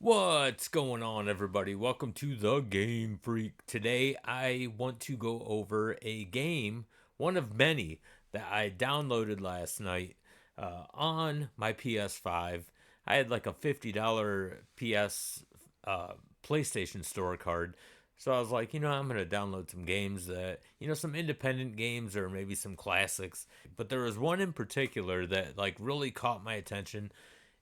What's going on, everybody? Welcome to the GameFreak. Today, I want to go over a game, one of many, that I downloaded last night on my PS5. I had like a $50 PlayStation Store card. So I was like, I'm going to download some games that, some independent games or maybe some classics. But there was one in particular that like really caught my attention,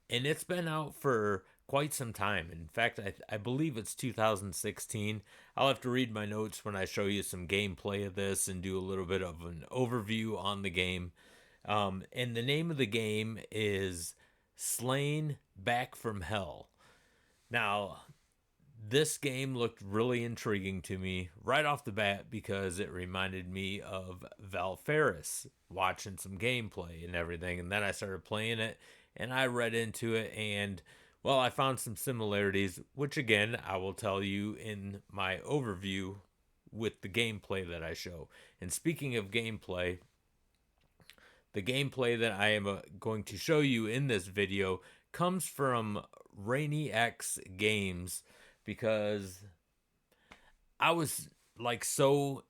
and it's been out for quite some time. In fact, I believe it's 2016. I'll have to read my notes when I show you some gameplay of this and do a little bit of an overview on the game. And the name of the game is Slain Back from Hell. Now, this game looked really intriguing to me right off the bat because it reminded me of Val Ferris, watching some gameplay and everything. And then I started playing it and I read into it, and well, I found some similarities, which again, I will tell you in my overview with the gameplay that I show. And speaking of gameplay, the gameplay that I am going to show you in this video comes from Rainy X Games, because I was like so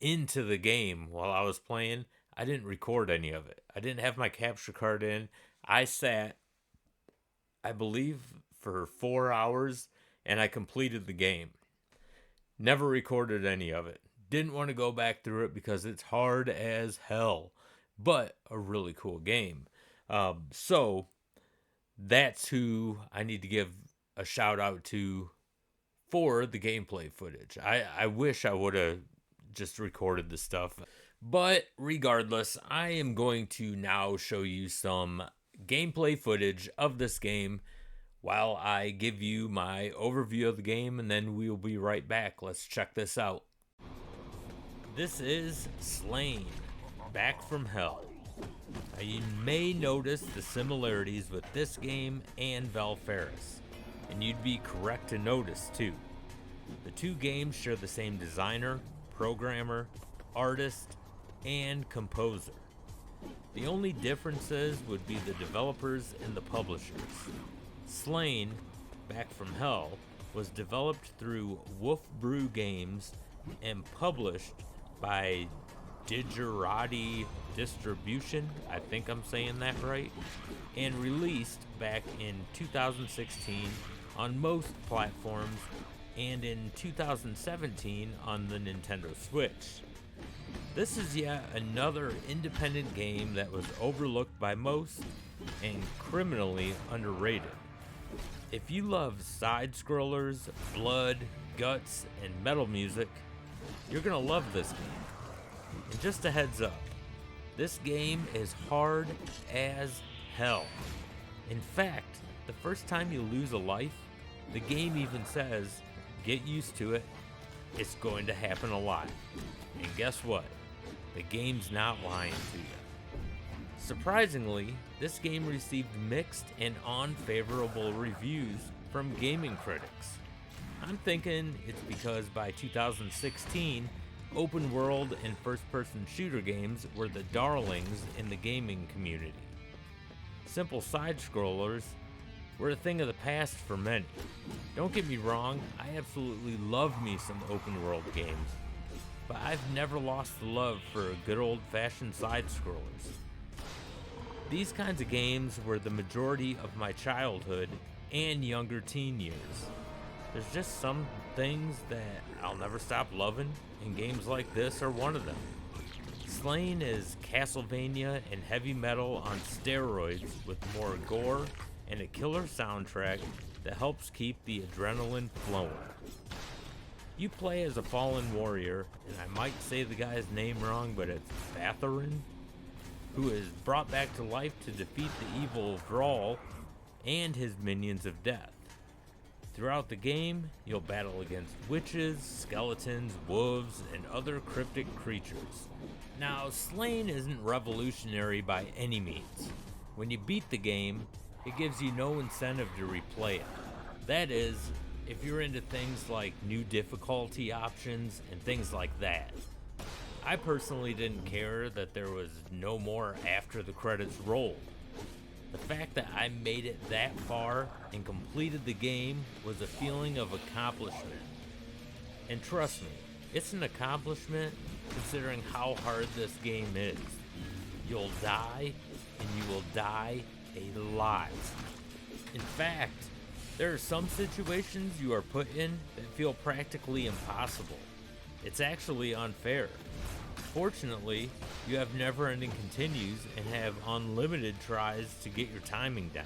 into the game while I was playing, I didn't record any of it. I didn't have my capture card in. I sat, I believe, for 4 hours and I completed the game. Never recorded any of it. Didn't want to go back through it because it's hard as hell, but a really cool game. So that's who I need to give a shout out to for the gameplay footage. I wish I would have just recorded the stuff. But regardless, I am going to now show you some gameplay footage of this game while I give you my overview of the game, and then we'll be right back. Let's check this out. This is Slain Back from Hell. Now, you may notice the similarities with this game and Val Ferris, and you'd be correct to notice too. The two games share the same designer, programmer, artist, and composer. The only differences would be the developers and the publishers. Slain Back from Hell was developed through Wolf Brew Games and published by Digerati Distribution, I think I'm saying that right, and released back in 2016 on most platforms and in 2017 on the Nintendo Switch. This is yet another independent game that was overlooked by most and criminally underrated. If you love side-scrollers, blood, guts, and metal music, you're gonna love this game. And just a heads up, this game is hard as hell. In fact, the first time you lose a life, the game even says, get used to it, it's going to happen a lot. And guess what? The game's not lying to you. Surprisingly, this game received mixed and unfavorable reviews from gaming critics. I'm thinking it's because by 2016, open world and first-person shooter games were the darlings in the gaming community. Simple side-scrollers were a thing of the past for many. Don't get me wrong, I absolutely love me some open world games, but I've never lost the love for good old-fashioned side-scrollers. These kinds of games were the majority of my childhood and younger teen years. There's just some things that I'll never stop loving, and games like this are one of them. Slain is Castlevania and heavy metal on steroids with more gore and a killer soundtrack that helps keep the adrenaline flowing. You play as a fallen warrior, and I might say the guy's name wrong, but it's Bathorin, who is brought back to life to defeat the evil Thrall and his minions of death. Throughout the game, you'll battle against witches, skeletons, wolves, and other cryptic creatures. Now, Slain isn't revolutionary by any means. When you beat the game, it gives you no incentive to replay it. That is, if you're into things like new difficulty options and things like that. I personally didn't care that there was no more after the credits rolled. The fact that I made it that far and completed the game was a feeling of accomplishment. And trust me, it's an accomplishment considering how hard this game is. You'll die, and you will die a lot. In fact, there are some situations you are put in that feel practically impossible. It's actually unfair. Fortunately, you have never-ending continues and have unlimited tries to get your timing down.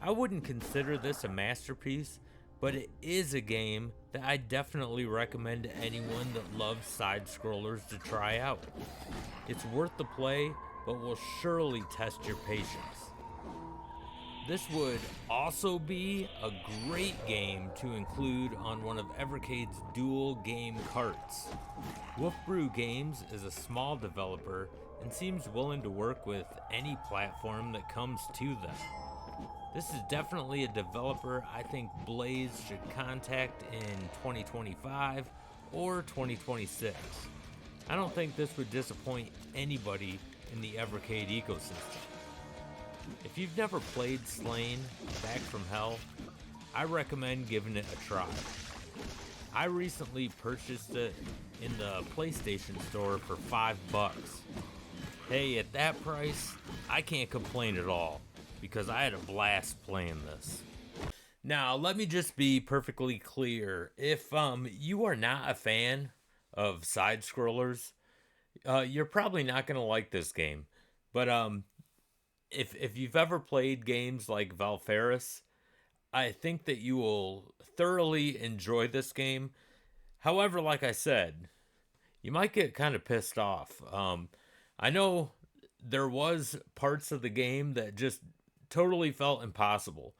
I wouldn't consider this a masterpiece, but it is a game that I definitely recommend to anyone that loves side-scrollers to try out. It's worth the play, but will surely test your patience. This would also be a great game to include on one of evercade's dual game carts. Wolf Brew Games is a small developer and seems willing to work with any platform that comes to them. This is definitely a developer I think Blaze should contact in 2025 or 2026. I don't think this would disappoint anybody in the evercade ecosystem. If you've never played Slain Back from Hell, I recommend giving it a try. I recently purchased it in the PlayStation Store for $5. Hey, at that price, I can't complain at all because I had a blast playing this. Now, let me just be perfectly clear. If you are not a fan of side scrollers, you're probably not going to like this game. But if you've ever played games like Valfaris, I think that you will thoroughly enjoy this game. However, like I said, you might get kind of pissed off. I know there was parts of the game that just totally felt impossible.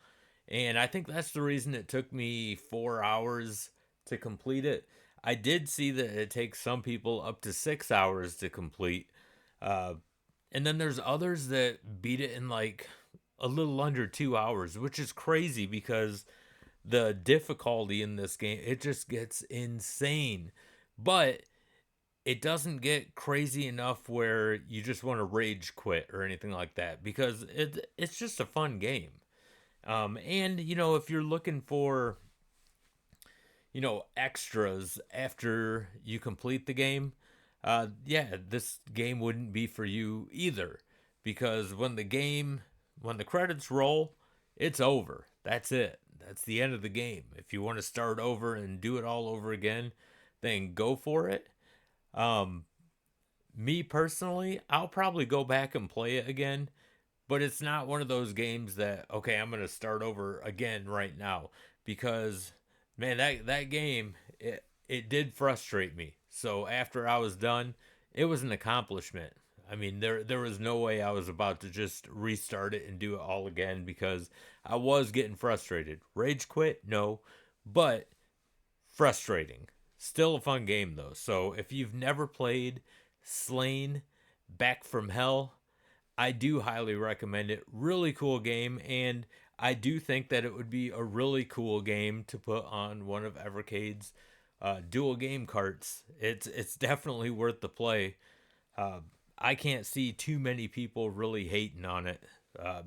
And I think that's the reason it took me 4 hours to complete it. I did see that it takes some people up to 6 hours to complete. And then there's others that beat it in like a little under 2 hours, which is crazy because the difficulty in this game, it just gets insane. But it doesn't get crazy enough where you just want to rage quit or anything like that because it's just a fun game. And, if you're looking for, extras after you complete the game, yeah, this game wouldn't be for you either because when the credits roll, it's over. That's it. That's the end of the game. If you want to start over and do it all over again, then go for it. Me personally, I'll probably go back and play it again, but it's not one of those games that, okay, I'm going to start over again right now because, man, that game, it did frustrate me. So after I was done, it was an accomplishment. I mean, there was no way I was about to just restart it and do it all again because I was getting frustrated. Rage quit? No, but frustrating. Still a fun game though. So if you've never played Slain Back from Hell, I do highly recommend it. Really cool game, and I do think that it would be a really cool game to put on one of evercade's dual game carts. It's definitely worth the play. I can't see too many people really hating on it.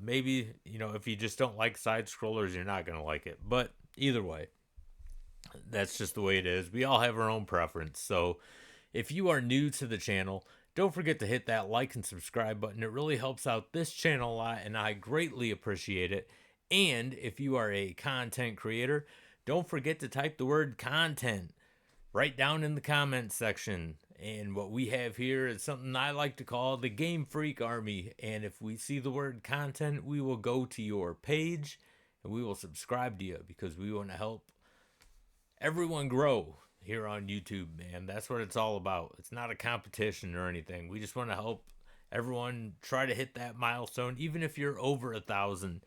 Maybe, if you just don't like side scrollers, you're not going to like it. But either way, that's just the way it is. We all have our own preference. So if you are new to the channel, don't forget to hit that like and subscribe button. It really helps out this channel a lot, and I greatly appreciate it. And if you are a content creator, don't forget to type the word content right down in the comments section. And what we have here is something I like to call the GameFreak Army. And if we see the word content, we will go to your page and we will subscribe to you because we want to help everyone grow here on YouTube, man. That's what it's all about. It's not a competition or anything. We just want to help everyone try to hit that milestone. Even if you're over 1,000,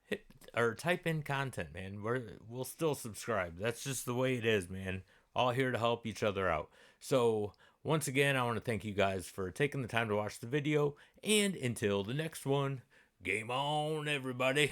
hit or type in content, man. We'll still subscribe. That's just the way it is, man. All here to help each other out. So once again, I want to thank you guys for taking the time to watch the video. And until the next one, game on, everybody.